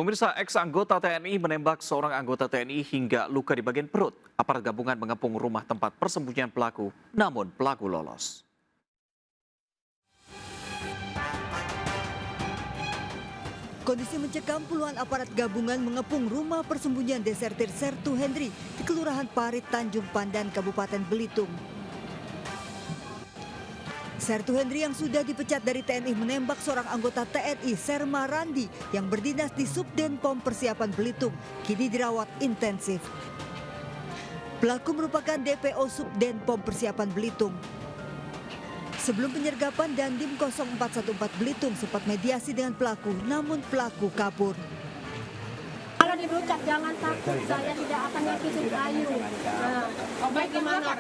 Pemirsa, ex-anggota TNI menembak seorang anggota TNI hingga luka di bagian perut. Aparat gabungan mengepung rumah tempat persembunyian pelaku, namun pelaku lolos. Kondisi mencekam, puluhan aparat gabungan mengepung rumah persembunyian desertir Sertu Hendri di Kelurahan Parit, Tanjung Pandan, Kabupaten Belitung. Sertu Hendri yang sudah dipecat dari TNI menembak seorang anggota TNI, Serma Randi, yang berdinas di Subden POM Persiapan Belitung, kini dirawat intensif. Pelaku merupakan DPO Subden POM Persiapan Belitung. Sebelum penyergapan, Dandim 0414 Belitung sempat mediasi dengan pelaku, namun pelaku kabur. Kalau dipecat jangan takut, saya tidak akan nyakitin Ayu. Biar gimana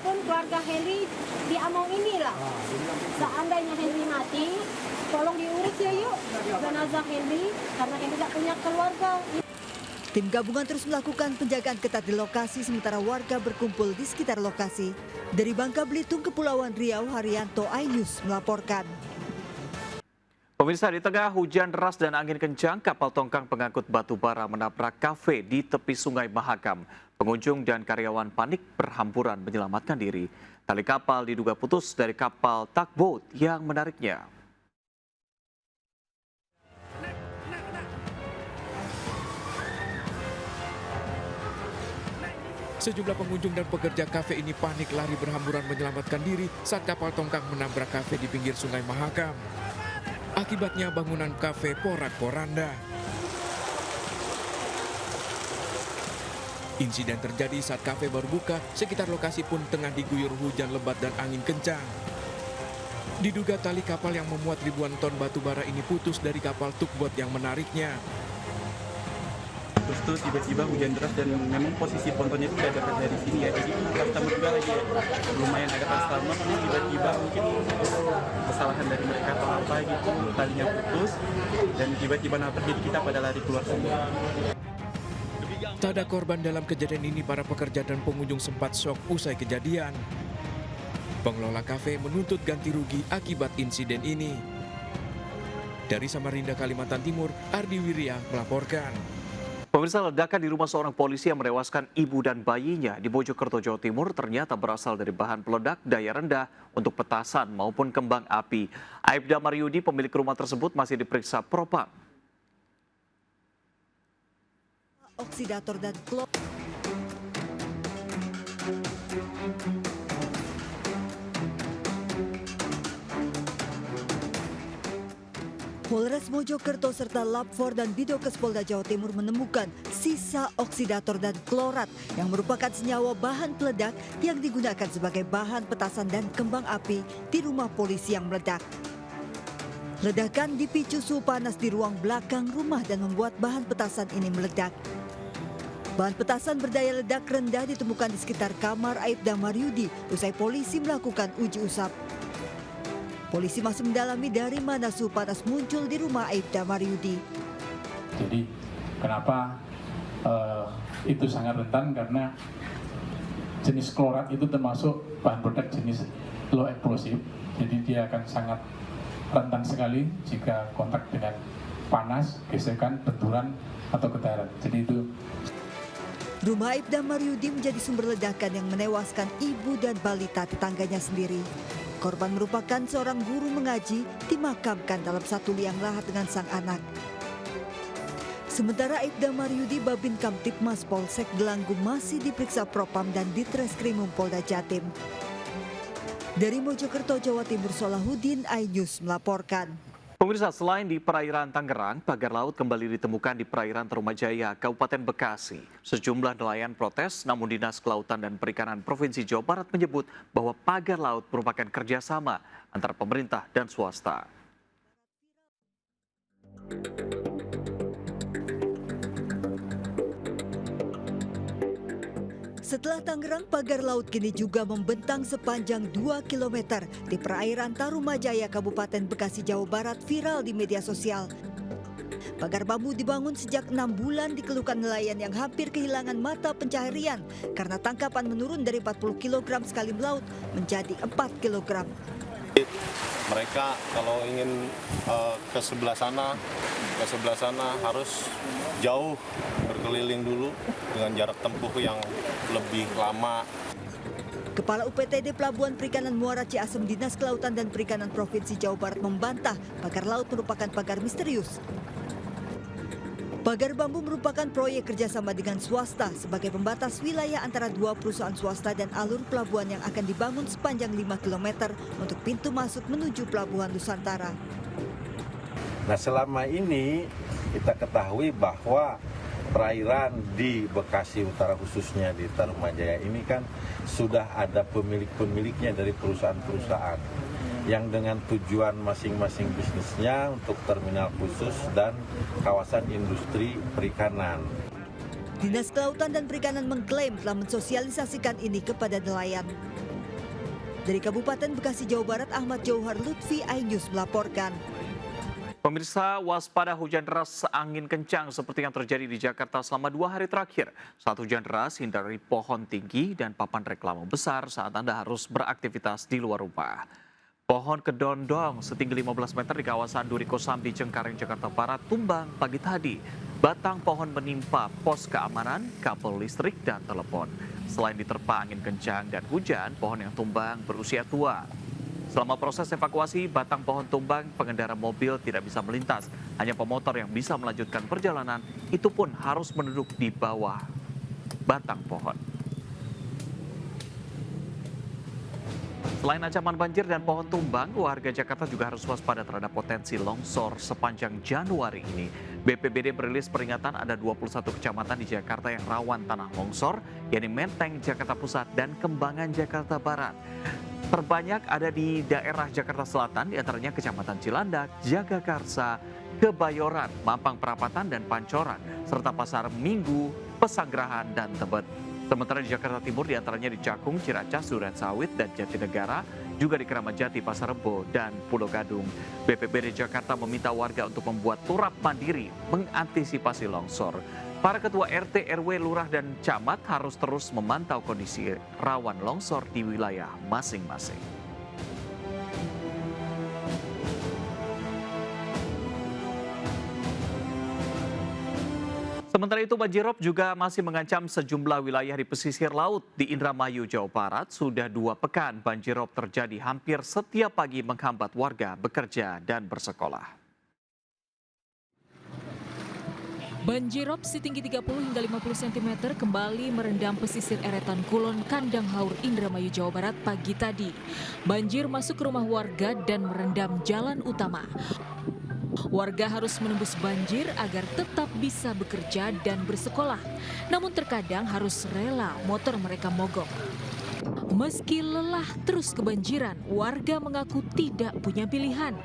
pun keluarga Henry diamong inilah. Seandainya Henry mati, tolong diurus ya yuk jenazah Henry, karena Henry tidak punya keluarga. Tim gabungan terus melakukan penjagaan ketat di lokasi sementara warga berkumpul di sekitar lokasi. Dari Bangka Belitung, Kepulauan Riau, Haryanto, iNews melaporkan. Pemirsa, di tengah hujan deras dan angin kencang, kapal tongkang pengangkut batu bara menabrak kafe di tepi Sungai Mahakam. Pengunjung dan karyawan panik berhamburan menyelamatkan diri. Tali kapal diduga putus dari kapal tugboat yang menariknya. Sejumlah pengunjung dan pekerja kafe ini panik lari berhamburan menyelamatkan diri saat kapal tongkang menabrak kafe di pinggir Sungai Mahakam. Akibatnya bangunan kafe porak-poranda. Insiden terjadi saat kafe baru buka, sekitar lokasi pun tengah diguyur hujan lebat dan angin kencang. Diduga tali kapal yang memuat ribuan ton batu bara ini putus dari kapal tugboat yang menariknya. Terus tuh tiba-tiba hujan deras dan memang posisi pontonnya itu tidak dekat dari sini ya. Jadi customer juga lagi lumayan agak lama, tiba-tiba mungkin kesalahan dari mereka atau apa gitu, talinya putus dan tiba-tiba nabrak, jadi kita pada lari keluar semua. Tak ada korban dalam kejadian ini, para pekerja dan pengunjung sempat syok usai kejadian. Pengelola kafe menuntut ganti rugi akibat insiden ini. Dari Samarinda, Kalimantan Timur, Ardi Wirya melaporkan. Pemirsa, ledakan di rumah seorang polisi yang menewaskan ibu dan bayinya di Mojokerto, Jawa Timur ternyata berasal dari bahan peledak daya rendah untuk petasan maupun kembang api. Aibda Maryudi, pemilik rumah tersebut, masih diperiksa Propam. Oksidator dan klor. Polres Mojokerto serta Lab4 dan Bidokes Polda Jawa Timur menemukan sisa oksidator dan klorat yang merupakan senyawa bahan peledak yang digunakan sebagai bahan petasan dan kembang api di rumah polisi yang meledak. Ledakan dipicu suhu panas di ruang belakang rumah dan membuat bahan petasan ini meledak. Bahan petasan berdaya ledak rendah ditemukan di sekitar kamar Aibda Maryudi usai polisi melakukan uji usap. Polisi masih mendalami dari mana suhu panas muncul di rumah Aibda Maryudi. Jadi kenapa itu sangat rentan, karena jenis klorat itu termasuk bahan peledak jenis low explosive. Jadi dia akan sangat rentan sekali jika kontak dengan panas, gesekan, benturan, atau getaran. Jadi itu. Rumah Aibda Maryudi menjadi sumber ledakan yang menewaskan ibu dan balita tetangganya sendiri. Korban merupakan seorang guru mengaji dimakamkan dalam satu liang lahat dengan sang anak. Sementara Aibda Maryudi, Babin Kamtipmas Polsek Delanggu masih diperiksa Propam dan Ditreskrimum Polda Jatim. Dari Mojokerto, Jawa Timur, Solahuddin, iNews melaporkan. Pemirsa, selain di perairan Tangerang, pagar laut kembali ditemukan di perairan Tarumajaya, Kabupaten Bekasi. Sejumlah nelayan protes, namun Dinas Kelautan dan Perikanan Provinsi Jawa Barat menyebut bahwa pagar laut merupakan kerjasama antara pemerintah dan swasta. Setelah Tangerang, pagar laut kini juga membentang sepanjang 2 km di perairan Tarumajaya, Kabupaten Bekasi, Jawa Barat, viral di media sosial. Pagar bambu dibangun sejak 6 bulan dikeluhkan nelayan yang hampir kehilangan mata pencaharian karena tangkapan menurun dari 40 kg sekali melaut menjadi 4 kg. Mereka kalau ingin ke sebelah sana ke sebelah sana harus jauh berkeliling dulu dengan jarak tempuh yang lebih lama. Kepala UPTD Pelabuhan Perikanan Muara Ciasem Dinas Kelautan dan Perikanan Provinsi Jawa Barat membantah pagar laut merupakan pagar misterius. Pagar bambu merupakan proyek kerjasama dengan swasta sebagai pembatas wilayah antara dua perusahaan swasta dan alur pelabuhan yang akan dibangun sepanjang 5 km untuk pintu masuk menuju Pelabuhan Nusantara. Nah, selama ini kita ketahui bahwa perairan di Bekasi Utara khususnya di Tarumajaya ini kan sudah ada pemilik-pemiliknya dari perusahaan-perusahaan yang dengan tujuan masing-masing bisnisnya untuk terminal khusus dan kawasan industri perikanan. Dinas Kelautan dan Perikanan mengklaim telah mensosialisasikan ini kepada nelayan. Dari Kabupaten Bekasi, Jawa Barat, Ahmad Jauhar Lutfi, iNews melaporkan. Pemirsa, waspada hujan deras angin kencang seperti yang terjadi di Jakarta selama 2 hari terakhir. Saat hujan deras, hindari pohon tinggi dan papan reklame besar saat Anda harus beraktivitas di luar rumah. Pohon kedondong setinggi 15 meter di kawasan Duri Kosambi, Cengkareng, Jakarta Barat tumbang pagi tadi. Batang pohon menimpa pos keamanan, kabel listrik, dan telepon. Selain diterpa angin kencang dan hujan, pohon yang tumbang berusia tua. Selama proses evakuasi, batang pohon tumbang, pengendara mobil tidak bisa melintas. Hanya pemotor yang bisa melanjutkan perjalanan, itu pun harus menunduk di bawah batang pohon. Selain ancaman banjir dan pohon tumbang, warga Jakarta juga harus waspada terhadap potensi longsor sepanjang Januari ini. BPBD merilis peringatan ada 21 kecamatan di Jakarta yang rawan tanah longsor, yakni Menteng, Jakarta Pusat, dan Kembangan, Jakarta Barat. Terbanyak ada di daerah Jakarta Selatan, diantaranya Kecamatan Cilandak, Jagakarsa, Kebayoran, Mampang Perapatan, dan Pancoran, serta Pasar Minggu, Pesanggerahan, dan Tebet. Sementara di Jakarta Timur, diantaranya di Cakung, Ciracas, Duren Sawit, dan Jatinegara, juga di Keramat Jati, Pasar Rebo, dan Pulau Gadung. BPBD Jakarta meminta warga untuk membuat turap mandiri mengantisipasi longsor. Para ketua RT, RW, lurah, dan camat harus terus memantau kondisi rawan longsor di wilayah masing-masing. Sementara itu, banjirop juga masih mengancam sejumlah wilayah di pesisir laut. Di Indramayu, Jawa Barat, sudah 2 pekan banjirop terjadi hampir setiap pagi menghambat warga bekerja dan bersekolah. Banjirop setinggi 30 hingga 50 cm kembali merendam pesisir Eretan Kulon, Kandang Haur, Indramayu, Jawa Barat pagi tadi. Banjir masuk ke rumah warga dan merendam jalan utama. Warga harus menembus banjir agar tetap bisa bekerja dan bersekolah. Namun terkadang harus rela motor mereka mogok. Meski lelah terus kebanjiran, warga mengaku tidak punya pilihan.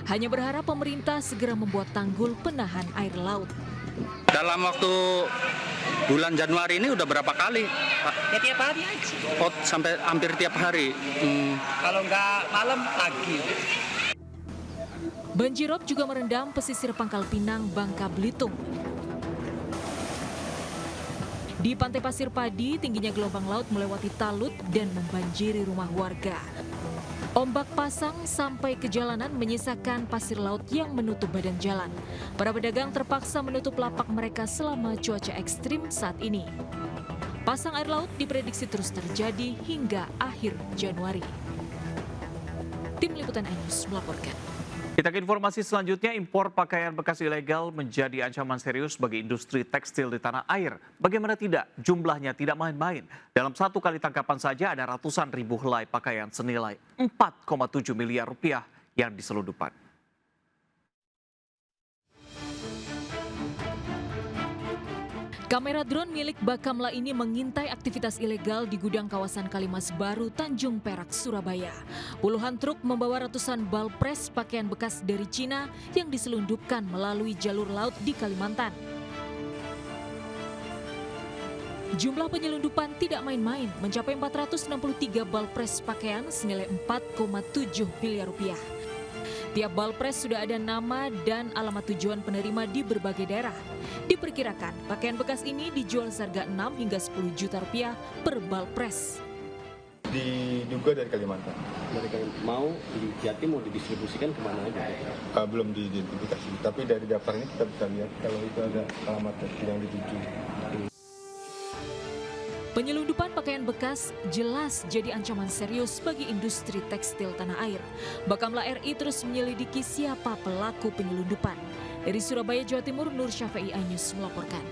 Hanya berharap pemerintah segera membuat tanggul penahan air laut. Dalam waktu bulan Januari ini udah berapa kali, Pak? Ya tiap hari aja. Oh, sampai hampir tiap hari. Kalau nggak malam pagi. Banjirop juga merendam pesisir Pangkal Pinang, Bangka Belitung. Di Pantai Pasir Padi, tingginya gelombang laut melewati talut dan membanjiri rumah warga. Ombak pasang sampai ke jalanan menyisakan pasir laut yang menutup badan jalan. Para pedagang terpaksa menutup lapak mereka selama cuaca ekstrim saat ini. Pasang air laut diprediksi terus terjadi hingga akhir Januari. Tim Liputan iNews melaporkan. Kita ke informasi selanjutnya, impor pakaian bekas ilegal menjadi ancaman serius bagi industri tekstil di tanah air. Bagaimana tidak, jumlahnya tidak main-main. Dalam satu kali tangkapan saja ada ratusan ribu helai pakaian senilai 4,7 miliar rupiah yang diselundupkan. Kamera drone milik Bakamla ini mengintai aktivitas ilegal di gudang kawasan Kalimas Baru, Tanjung Perak, Surabaya. Puluhan truk membawa ratusan bal pres pakaian bekas dari Cina yang diselundupkan melalui jalur laut di Kalimantan. Jumlah penyelundupan tidak main-main, mencapai 463 bal pres pakaian senilai 4,7 miliar rupiah. Tiap bal pres sudah ada nama dan alamat tujuan penerima di berbagai daerah. Diperkirakan pakaian bekas ini dijual seharga 6 hingga 10 juta rupiah per bal pres. Diduga dari Kalimantan. mereka yang mau di Jatim mau didistribusikan kemana aja? Belum diidentifikasi, tapi dari daftar ini kita bisa lihat kalau itu ada alamat yang dituju. Penyelundupan pakaian bekas jelas jadi ancaman serius bagi industri tekstil tanah air. Bakamla RI terus menyelidiki siapa pelaku penyelundupan. Dari Surabaya, Jawa Timur, Nur Syafei, iNews melaporkan.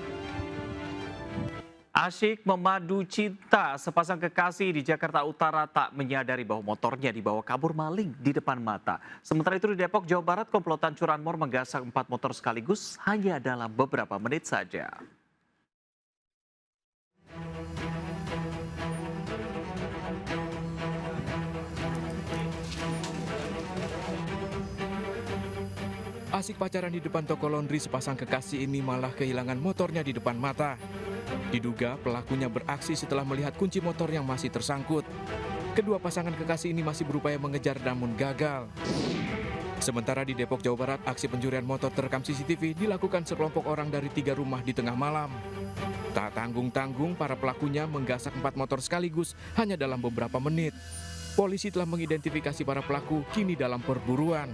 Asyik memadu cinta, sepasang kekasih di Jakarta Utara tak menyadari bahwa motornya dibawa kabur maling di depan mata. Sementara itu di Depok, Jawa Barat, komplotan curanmor menggasak 4 motor sekaligus hanya dalam beberapa menit saja. Asik pacaran di depan toko laundry, sepasang kekasih ini malah kehilangan motornya di depan mata. Diduga pelakunya beraksi setelah melihat kunci motor yang masih tersangkut. Kedua pasangan kekasih ini masih berupaya mengejar namun gagal. Sementara di Depok, Jawa Barat, aksi pencurian motor terekam CCTV dilakukan sekelompok orang dari 3 rumah di tengah malam. Tak tanggung-tanggung, para pelakunya menggasak 4 motor sekaligus hanya dalam beberapa menit. Polisi telah mengidentifikasi para pelaku kini dalam perburuan.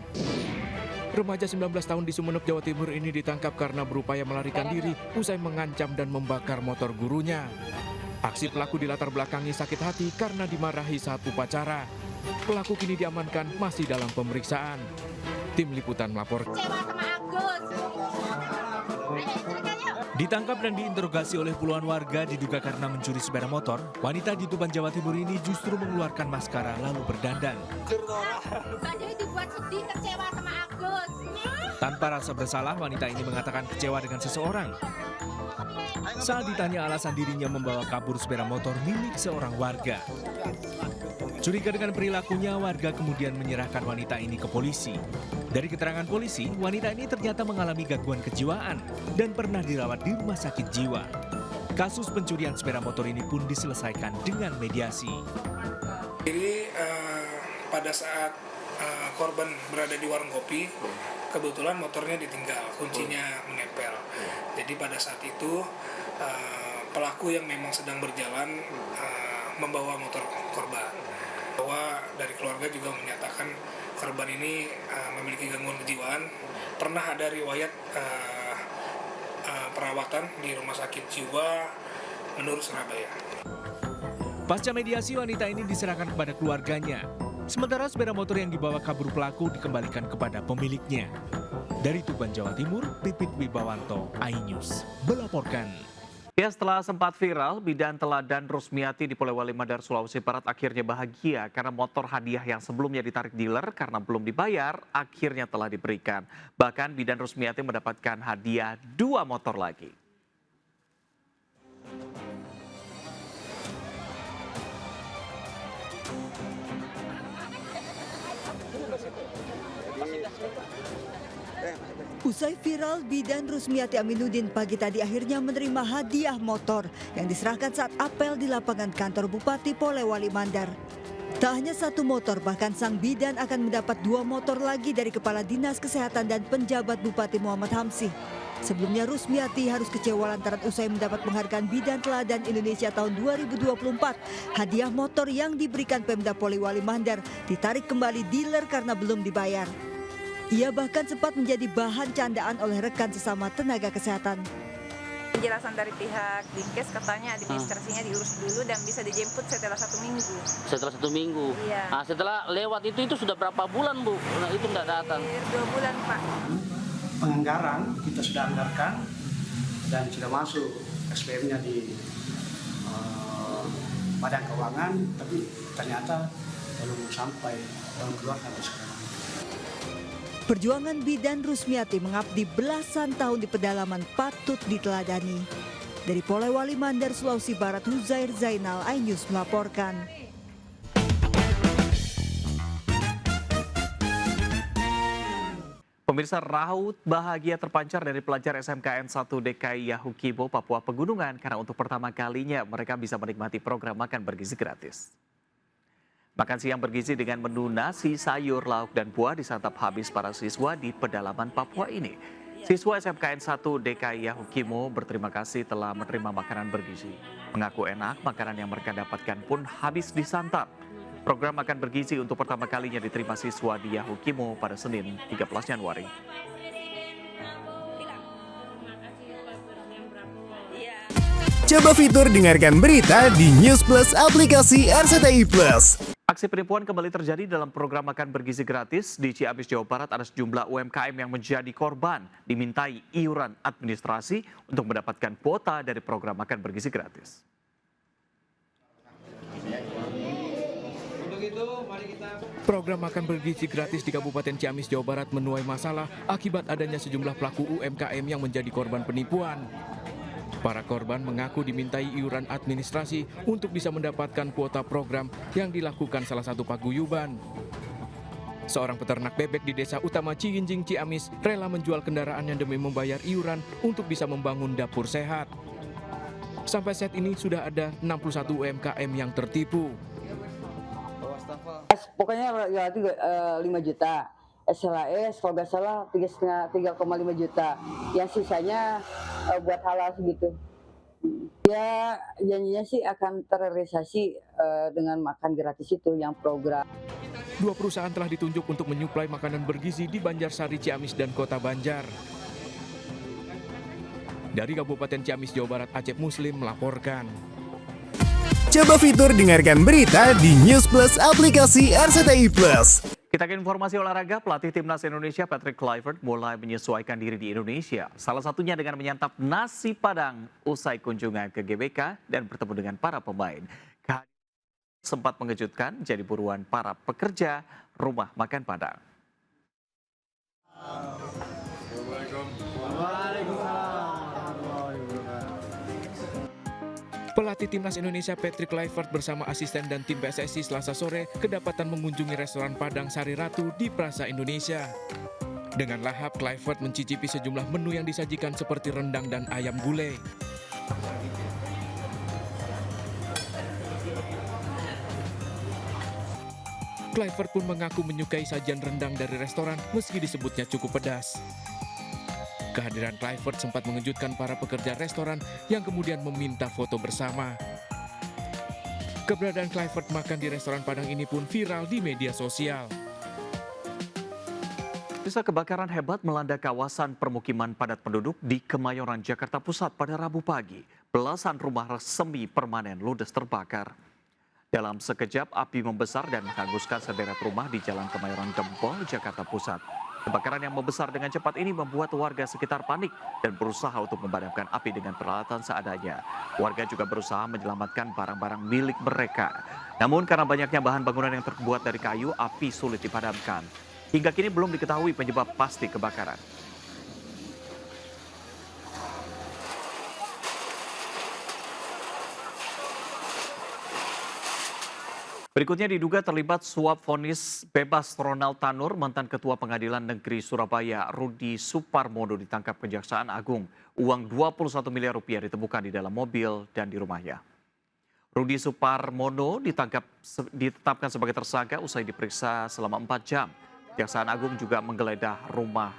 Remaja 19 tahun di Sumeneb, Jawa Timur ini ditangkap karena berupaya melarikan diri usai mengancam dan membakar motor gurunya. Aksi pelaku dilatar belakangi sakit hati karena dimarahi saat upacara. Pelaku kini diamankan masih dalam pemeriksaan. Tim Liputan melaporkan. Ditangkap dan diinterogasi oleh puluhan warga diduga karena mencuri sepeda motor, wanita di Tuban, Jawa Timur ini justru mengeluarkan maskara lalu berdandan. Tanpa rasa bersalah, wanita ini mengatakan kecewa dengan seseorang. Saat ditanya alasan dirinya membawa kabur sepeda motor milik seorang warga. Curiga dengan perilakunya, warga kemudian menyerahkan wanita ini ke polisi. Dari keterangan polisi, wanita ini ternyata mengalami gangguan kejiwaan dan pernah dirawat di rumah sakit jiwa. Kasus pencurian sepeda motor ini pun diselesaikan dengan mediasi. Jadi pada saat korban berada di warung kopi, kebetulan motornya ditinggal, kuncinya menempel. Jadi pada saat itu pelaku yang memang sedang berjalan membawa motor korban. Bahwa dari keluarga juga menyatakan korban ini memiliki gangguan kejiwaan, pernah ada riwayat perawatan di rumah sakit jiwa menurut Surabaya. Pasca mediasi, wanita ini diserahkan kepada keluarganya. Sementara sepeda motor yang dibawa kabur pelaku dikembalikan kepada pemiliknya. Dari Tuban, Jawa Timur, Pipit Wibawanto, iNews melaporkan. Ya, setelah sempat viral, bidan teladan Rusmiati di Polewali Mandar, Sulawesi Barat akhirnya bahagia karena motor hadiah yang sebelumnya ditarik dealer karena belum dibayar akhirnya telah diberikan. Bahkan bidan Rusmiati mendapatkan hadiah 2 motor lagi. Usai viral, bidan Rusmiati Aminuddin pagi tadi akhirnya menerima hadiah motor yang diserahkan saat apel di lapangan kantor Bupati Polewali Mandar. Tak hanya 1 motor, bahkan sang bidan akan mendapat 2 motor lagi dari Kepala Dinas Kesehatan dan penjabat Bupati Muhammad Hamsih. Sebelumnya Rusmiati harus kecewa lantaran usai mendapat penghargaan Bidan Teladan Indonesia tahun 2024. Hadiah motor yang diberikan Pemda Polewali Mandar ditarik kembali dealer karena belum dibayar. Ia bahkan sempat menjadi bahan candaan oleh rekan sesama tenaga kesehatan. Penjelasan dari pihak Dinkes katanya administrasinya diurus dulu dan bisa dijemput setelah 1 minggu. Setelah 1 minggu? Iya. Nah, setelah lewat itu sudah berapa bulan, Bu? Nah, itu nggak datang. 2 bulan, Pak. Penganggaran kita sudah anggarkan dan sudah masuk SPM-nya di Badan Keuangan, tapi ternyata belum sampai, belum keluar sampai sekarang. Perjuangan bidan Rusmiati mengabdi belasan tahun di pedalaman patut diteladani. Dari Polewali Mandar, Sulawesi Barat, Huzair Zainal, iNews melaporkan. Pemirsa, raut bahagia terpancar dari pelajar SMKN 1 DKI Yahukimo, Papua Pegunungan karena untuk pertama kalinya mereka bisa menikmati program makan bergizi gratis. Makan siang bergizi dengan menu nasi, sayur, lauk, dan buah disantap habis para siswa di pedalaman Papua ini. Siswa SMKN 1 DKI Yahukimo berterima kasih telah menerima makanan bergizi. Mengaku enak, makanan yang mereka dapatkan pun habis disantap. Program Makan Bergizi untuk pertama kalinya diterima siswa di Yahukimo pada Senin 13 Januari. Coba fitur dengarkan berita di News Plus aplikasi RCTI Plus. Aksi penipuan kembali terjadi dalam program Makan Bergizi gratis di Ciamis, Jawa Barat. Ada sejumlah UMKM yang menjadi korban, dimintai iuran administrasi untuk mendapatkan kuota dari program Makan Bergizi gratis. Program Makan Bergizi gratis di Kabupaten Ciamis, Jawa Barat menuai masalah akibat adanya sejumlah pelaku UMKM yang menjadi korban penipuan. Para korban mengaku dimintai iuran administrasi untuk bisa mendapatkan kuota program yang dilakukan salah satu paguyuban. Seorang peternak bebek di Desa Utama Ciginjing, Ciamis rela menjual kendaraannya demi membayar iuran untuk bisa membangun dapur sehat. Sampai saat ini sudah ada 61 UMKM yang tertipu. Pokoknya ya 5 juta. SLAS kalau nggak salah 3,5 juta. Yang sisanya buat halal segitu. Ya janjinya sih akan terrealisasi dengan makan gratis itu yang program. 2 perusahaan telah ditunjuk untuk menyuplai makanan bergizi di Banjarsari, Ciamis, dan Kota Banjar. Dari Kabupaten Ciamis, Jawa Barat, Acep Muslim melaporkan. Coba fitur dengarkan berita di News Plus aplikasi RCTI Plus. Kita ke informasi olahraga. Pelatih Timnas Indonesia Patrick Kluivert mulai menyesuaikan diri di Indonesia. Salah satunya dengan menyantap nasi Padang usai kunjungan ke GBK dan bertemu dengan para pemain. Kehadiran sempat mengejutkan jadi buruan para pekerja rumah makan Padang. Pelatih Timnas Indonesia Patrick Kluivert bersama asisten dan tim PSSI Selasa sore kedapatan mengunjungi restoran Padang Sari Ratu di Plaza Indonesia. Dengan lahap, Kluivert mencicipi sejumlah menu yang disajikan seperti rendang dan ayam gulai. Kluivert pun mengaku menyukai sajian rendang dari restoran meski disebutnya cukup pedas. Kehadiran Kluivert sempat mengejutkan para pekerja restoran yang kemudian meminta foto bersama. Keberadaan Kluivert makan di restoran Padang ini pun viral di media sosial. Sisa kebakaran hebat melanda kawasan permukiman padat penduduk di Kemayoran, Jakarta Pusat pada Rabu pagi. Belasan rumah semi permanen ludes terbakar. Dalam sekejap, api membesar dan menghanguskan sederet rumah di Jalan Kemayoran Gempol, Jakarta Pusat. Kebakaran yang membesar dengan cepat ini membuat warga sekitar panik dan berusaha untuk memadamkan api dengan peralatan seadanya. Warga juga berusaha menyelamatkan barang-barang milik mereka. Namun karena banyaknya bahan bangunan yang terbuat dari kayu, api sulit dipadamkan. Hingga kini belum diketahui penyebab pasti kebakaran. Berikutnya diduga terlibat suap vonis bebas Ronald Tanur, mantan Ketua Pengadilan Negeri Surabaya, Rudi Suparmono ditangkap Kejaksaan Agung. Uang 21 miliar rupiah ditemukan di dalam mobil dan di rumahnya. Rudi Suparmono ditetapkan sebagai tersangka usai diperiksa selama 4 jam. Kejaksaan Agung juga menggeledah rumah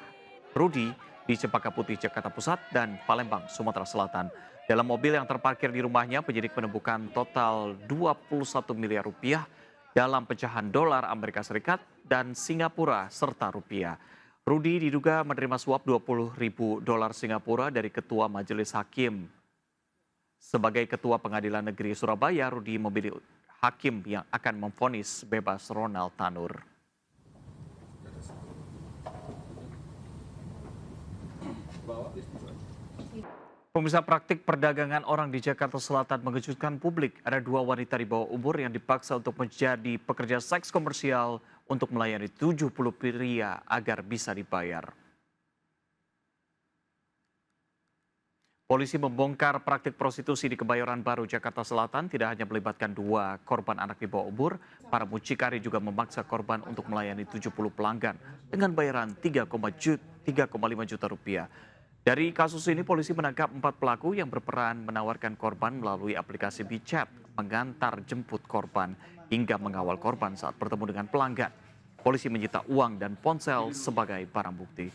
Rudi di Cempaka Putih, Jakarta Pusat dan Palembang, Sumatera Selatan. Dalam mobil yang terparkir di rumahnya, penyidik menemukan total 21 miliar rupiah dalam pecahan dolar Amerika Serikat dan Singapura serta rupiah. Rudi diduga menerima suap 20.000 dolar Singapura dari Ketua Majelis Hakim. Sebagai Ketua Pengadilan Negeri Surabaya, Rudi memilih hakim yang akan memvonis bebas Ronald Tanur. Pemirsa, praktik perdagangan orang di Jakarta Selatan mengejutkan publik. Ada 2 wanita di bawah umur yang dipaksa untuk menjadi pekerja seks komersial untuk melayani 70 pria agar bisa dibayar. Polisi membongkar praktik prostitusi di Kebayoran Baru, Jakarta Selatan. Tidak hanya melibatkan 2 korban anak di bawah umur, para mucikari juga memaksa korban untuk melayani 70 pelanggan dengan bayaran 3,5 juta rupiah. Dari kasus ini, polisi menangkap 4 pelaku yang berperan menawarkan korban melalui aplikasi WeChat, mengantar jemput korban, hingga mengawal korban saat bertemu dengan pelanggan. Polisi menyita uang dan ponsel sebagai barang bukti.